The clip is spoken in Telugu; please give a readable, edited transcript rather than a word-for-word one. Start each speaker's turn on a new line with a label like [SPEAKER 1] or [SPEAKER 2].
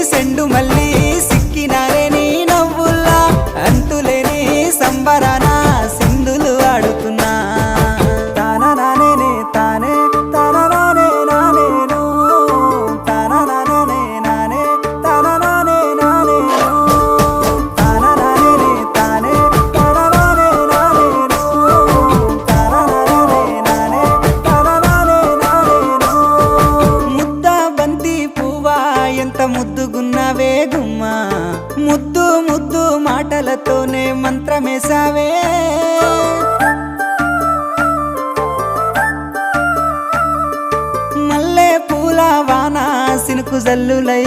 [SPEAKER 1] సెండు మళ్ళీ సిక్కినారే నీ నవ్వుల్లా అంతులేని సంబరాన సింధులు ఆడుతున్నా తానా నానే తానే తానా నానే నానేను తానా నానే నానే తానా నానే నానేను తానా నానే తానే తానా నానే నానేను తానా నానే నానే తానా నానే నానేను ముద్ద బంతి పువ్వా ఎంత ముద్దుగున్నావే గుమ్మా ముద్దు ముద్దు మాటలతోనే మంత్రమేసావే మల్లె పూల వాన సినుకు జల్లులై